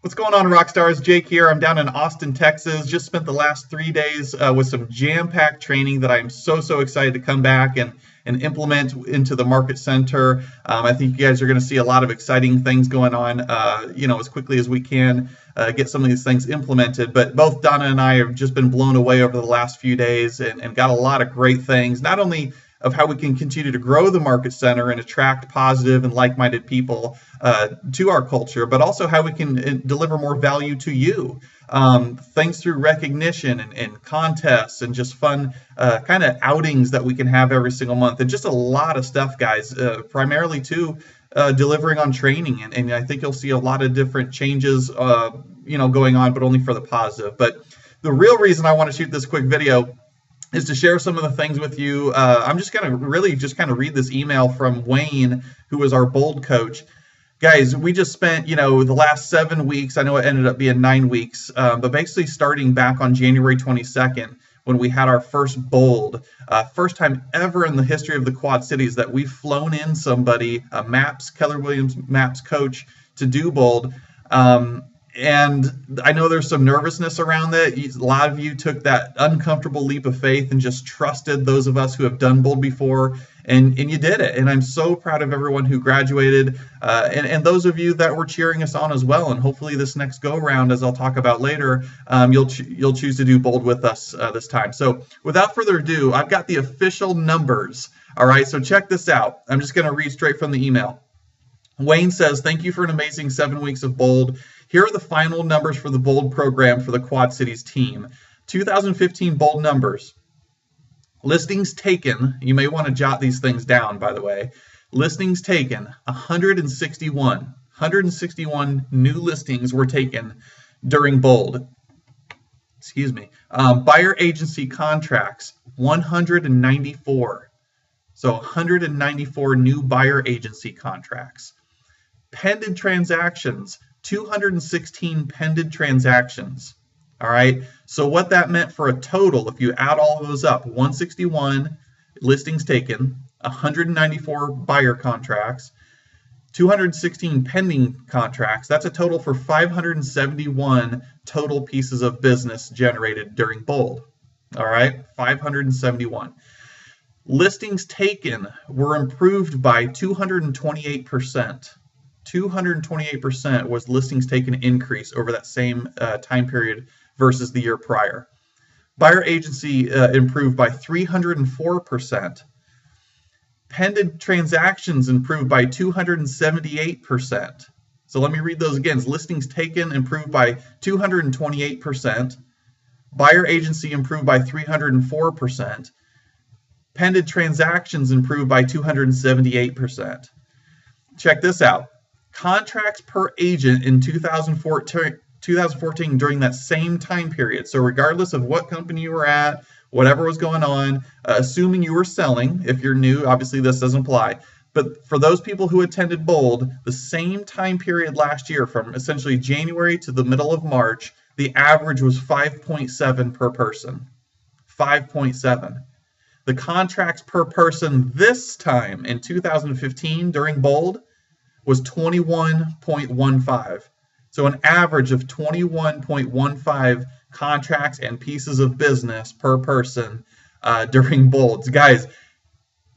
What's going on, Rockstars? Jake here. I'm down in Austin, Texas. Just spent the last 3 days with some jam-packed training that I'm so excited to come back and implement into the market center. I think you guys are going to see a lot of exciting things going on, as quickly as we can get some of these things implemented. But both Donna and I have just been blown away over the last few days and got a lot of great things, not only of how we can continue to grow the market center and attract positive and like-minded people to our culture, but also how we can deliver more value to you. Things through recognition and contests and just fun kind of outings that we can have every single month, and just a lot of stuff, guys, primarily to delivering on training. And I think you'll see a lot of different changes, going on, but only for the positive. But the real reason I want to shoot this quick video is to share some of the things with you. I'm just going to really just kind of read this email from Wayne, who was our Bold coach. Guys, we just spent, the last 7 weeks, I know it ended up being 9 weeks, but basically starting back on January 22nd, when we had our first Bold, first time ever in the history of the Quad Cities that we've flown in somebody, a Keller Williams Maps coach, to do Bold. And I know there's some nervousness around that. A lot of you took that uncomfortable leap of faith and just trusted those of us who have done Bold before, and you did it. And I'm so proud of everyone who graduated, and those of you that were cheering us on as well. And hopefully this next go round, as I'll talk about later, you'll choose to do Bold with us this time. So without further ado, I've got the official numbers. All right, so check this out. I'm just going to read straight from the email. Wayne says, thank you for an amazing 7 weeks of Bold. Here are the final numbers for the Bold program for the Quad Cities team. 2015 Bold numbers. Listings taken, you may want to jot these things down, by the way. Listings taken, 161. 161 new listings were taken during Bold. Excuse me. Buyer agency contracts, 194. So 194 new buyer agency contracts. Pending transactions, 216 pending transactions. All right, so what that meant for a total, if you add all of those up, 161 listings taken, 194 buyer contracts, 216 pending contracts, that's a total for 571 total pieces of business generated during Bold. All right, 571. Listings taken were improved by 228%. 228% was listings taken increase over that same time period versus the year prior. Buyer agency improved by 304%. Pending transactions improved by 278%. So let me read those again. Listings taken improved by 228%. Buyer agency improved by 304%. Pending transactions improved by 278%. Check this out. Contracts per agent in 2014 during that same time period. So regardless of what company you were at, whatever was going on, assuming you were selling, if you're new, obviously this doesn't apply. But for those people who attended Bold, the same time period last year, from essentially January to the middle of March, the average was 5.7 per person. 5.7. The contracts per person this time in 2015 during Bold was 21.15. So an average of 21.15 contracts and pieces of business per person during Bold. Guys,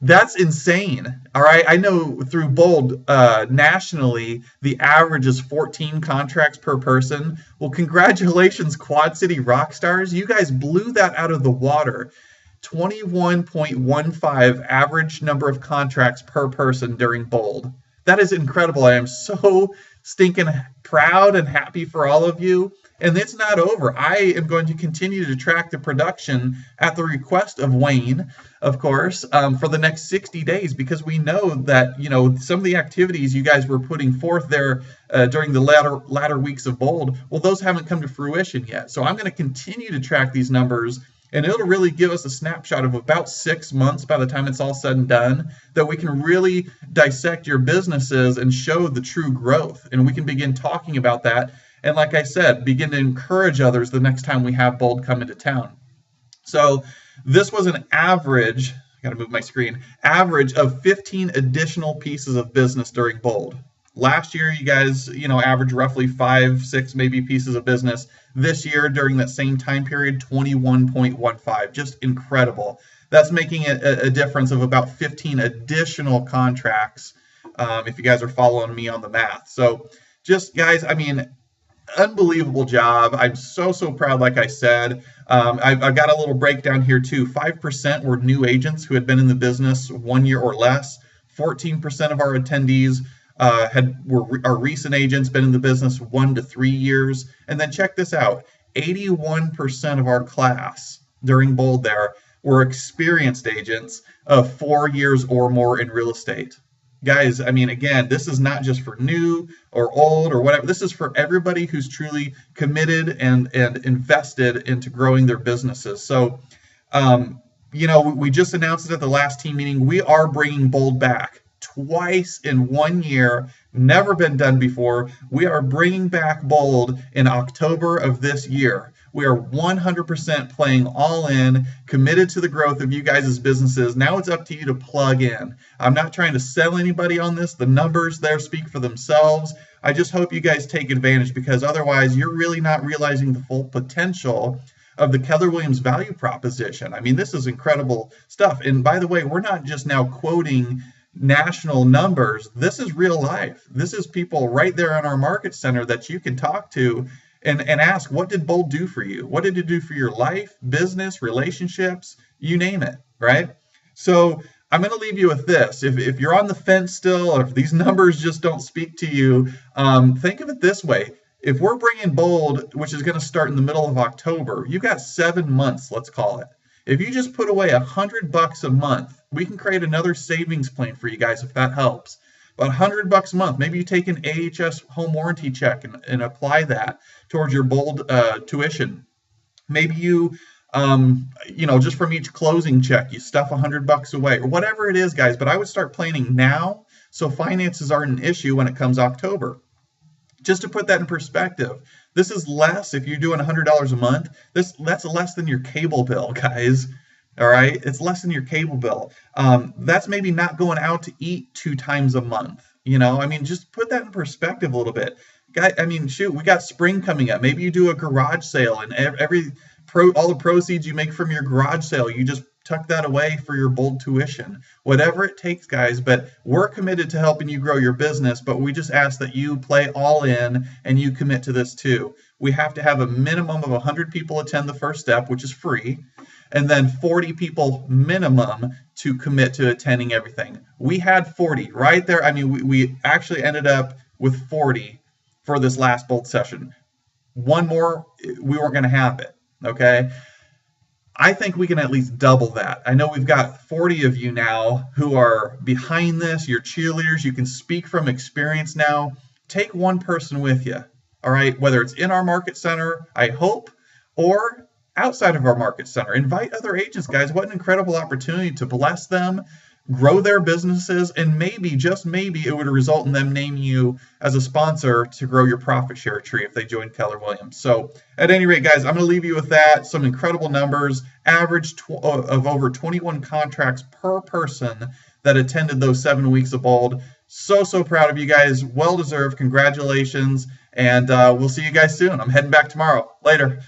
that's insane. All right, I know through Bold nationally, the average is 14 contracts per person. Well, congratulations, Quad City Rockstars. You guys blew that out of the water. 21.15 average number of contracts per person during Bold. That is incredible. I am so stinking proud and happy for all of you. And it's not over. I am going to continue to track the production at the request of Wayne, of course, for the next 60 days, because we know that, some of the activities you guys were putting forth there during the latter weeks of Bold, well, those haven't come to fruition yet. So I'm going to continue to track these numbers, and it'll really give us a snapshot of about 6 months by the time it's all said and done, that we can really dissect your businesses and show the true growth. And we can begin talking about that. And like I said, begin to encourage others the next time we have Bold come into town. So this was an average, I got to move my screen, average of 15 additional pieces of business during Bold. Last year, you guys, averaged roughly 5, 6 maybe pieces of business. This year, during that same time period, 21.15. Just incredible. That's making it a difference of about 15 additional contracts, if you guys are following me on the math. So just, guys, I mean, unbelievable job. I'm so proud. Like I said, I've got a little breakdown here too. 5% were new agents who had been in the business 1 year or less. 14% of our attendees were recent agents, been in the business 1 to 3 years. And then check this out: 81% of our class during Bold there were experienced agents of 4 years or more in real estate. Guys, I mean, again, this is not just for new or old or whatever. This is for everybody who's truly committed and invested into growing their businesses. So, we just announced it at the last team meeting. We are bringing Bold back twice in 1 year. Never been done before. We are bringing back Bold in October of this year. We are 100% playing all in, committed to the growth of you guys' businesses. Now it's up to you to plug in. I'm not trying to sell anybody on this. The numbers there speak for themselves. I just hope you guys take advantage, because otherwise you're really not realizing the full potential of the Keller Williams value proposition. I mean, this is incredible stuff. And by the way, we're not just now quoting national numbers. This is real life. This is people right there in our market center that you can talk to and ask, what did Bold do for you? What did it do for your life, business, relationships, you name it, right? So I'm going to leave you with this. If you're on the fence still, or if these numbers just don't speak to you, think of it this way. If we're bringing Bold, which is going to start in the middle of October, you've got 7 months, let's call it. If you just put away $100 a month, we can create another savings plan for you guys if that helps. But $100 a month, maybe you take an AHS home warranty check and apply that towards your Bold tuition. Maybe you, just from each closing check, you stuff $100 away, or whatever it is, guys. But I would start planning now so finances aren't an issue when it comes October. Just to put that in perspective, this is less. If you're doing $100 a month, that's less than your cable bill, guys. All right, it's less than your cable bill. That's maybe not going out to eat 2 times a month. Just put that in perspective a little bit. Shoot, we got spring coming up. Maybe you do a garage sale, and all the proceeds you make from your garage sale, you just tuck that away for your Bold tuition. Whatever it takes, guys. But we're committed to helping you grow your business, but we just ask that you play all in and you commit to this too. We have to have a minimum of 100 people attend the first step, which is free, and then 40 people minimum to commit to attending everything. We had 40 right there. We actually ended up with 40 for this last Bold session. One more, we weren't going to have it, okay? I think we can at least double that. I know we've got 40 of you now who are behind this. You're cheerleaders. You can speak from experience now. Take one person with you, all right? Whether it's in our market center, I hope, or outside of our market center. Invite other agents, guys. What an incredible opportunity to bless them, grow their businesses, and maybe, just maybe, it would result in them naming you as a sponsor to grow your profit share tree if they join Keller Williams. So at any rate, guys, I'm going to leave you with that. Some incredible numbers, average of over 21 contracts per person that attended those 7 weeks of Bold. So proud of you guys. Well deserved. Congratulations. And we'll see you guys soon. I'm heading back tomorrow. Later.